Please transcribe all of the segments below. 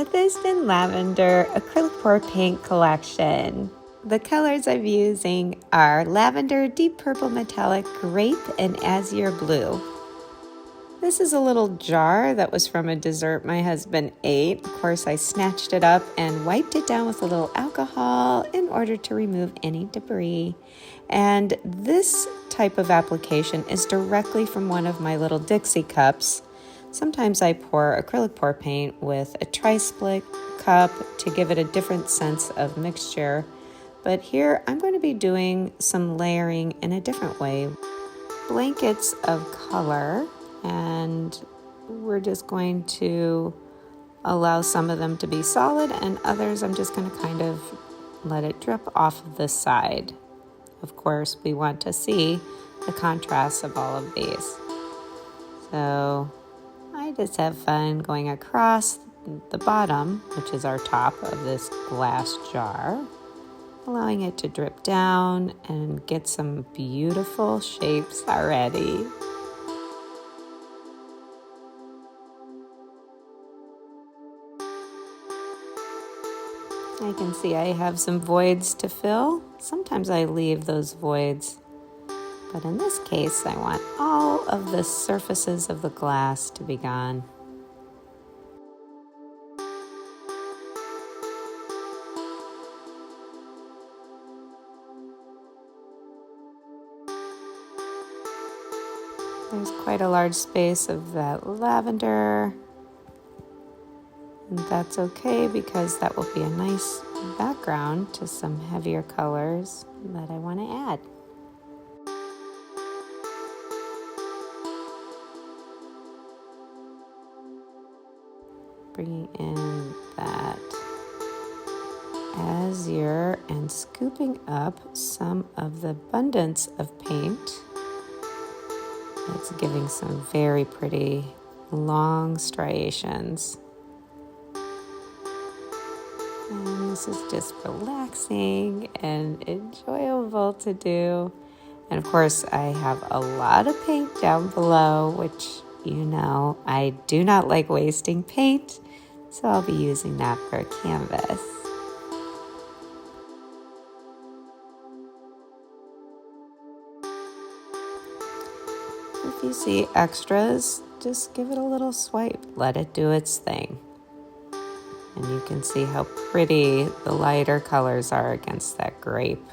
Amethyst and Lavender Acrylic Pour Paint Collection. The colors I'm using are Lavender, Deep Purple Metallic, Grape, and Azure Blue. This is a little jar that was from a dessert my husband ate. Of course, I snatched it up and wiped it down with a little alcohol in order to remove any debris. And this type of application is directly from one of my little Dixie cups. Sometimes I pour acrylic pour paint with a tri-split cup to give it a different sense of mixture. But here I'm going to be doing some layering in a different way. Blankets of color, and we're just going to allow some of them to be solid and others I'm just going to kind of let it drip off of this side. Of course, we want to see the contrast of all of these. So I just have fun going across the bottom, which is our top of this glass jar, allowing it to drip down and get some beautiful shapes already. I can see I have some voids to fill. Sometimes I leave those voids, but in this case I want all of the surfaces of the glass to be gone. There's quite a large space of that lavender. And that's okay because that will be a nice background to some heavier colors that I want to add. Bringing in that azure and scooping up some of the abundance of paint. It's giving some very pretty long striations. And this is just relaxing and enjoyable to do. And of course, I have a lot of paint down below, which you know I do not like wasting paint, so I'll be using that for a canvas. If you see extras, just give it a little swipe. Let it do its thing. And you can see how pretty the lighter colors are against that grape.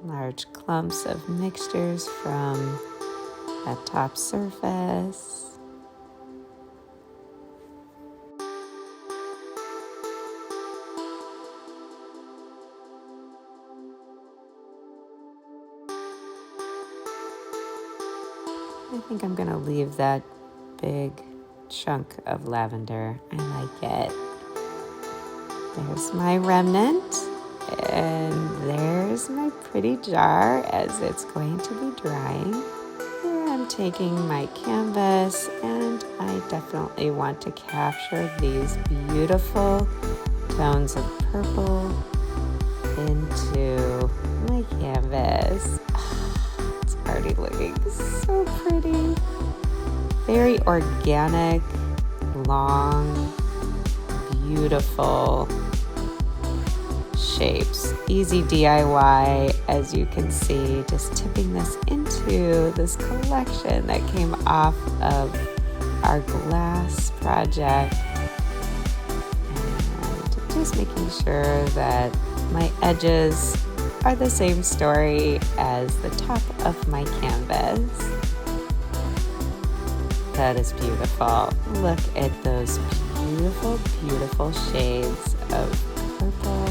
Large clumps of mixtures from that top surface. I think I'm going to leave that big chunk of lavender. I like it. There's my remnant, and there's my pretty jar as it's going to be drying. Here I'm taking my canvas, and I definitely want to capture these beautiful tones of purple into my canvas. It's already looking so pretty. Very organic, long, beautiful shapes. Easy DIY, as you can see, just tipping this into this collection that came off of our glass project. And just making sure that my edges are the same story as the top of my canvas. That is beautiful. Look at those beautiful, beautiful shades of purple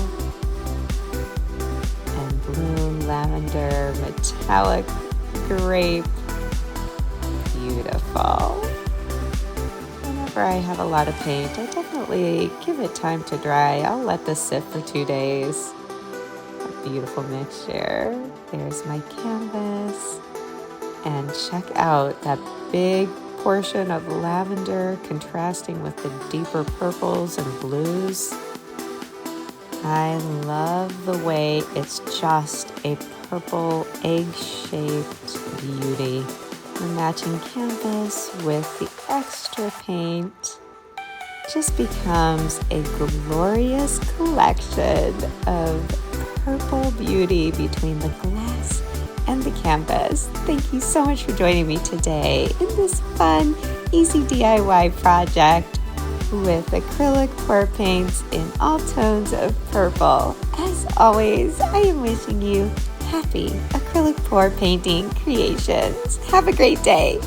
and blue, lavender, metallic, grape. Beautiful. Whenever I have a lot of paint, I definitely give it time to dry. I'll let this sit for 2 days. A beautiful mixture. There's my canvas. And check out that big portion of lavender contrasting with the deeper purples and blues. I love the way it's just a purple egg-shaped beauty. The matching canvas with the extra paint just becomes a glorious collection of purple beauty between the glass and the canvas. Thank you so much for joining me today in this fun, easy DIY project with acrylic pour paints in all tones of purple. As always, I am wishing you happy acrylic pour painting creations. Have a great day.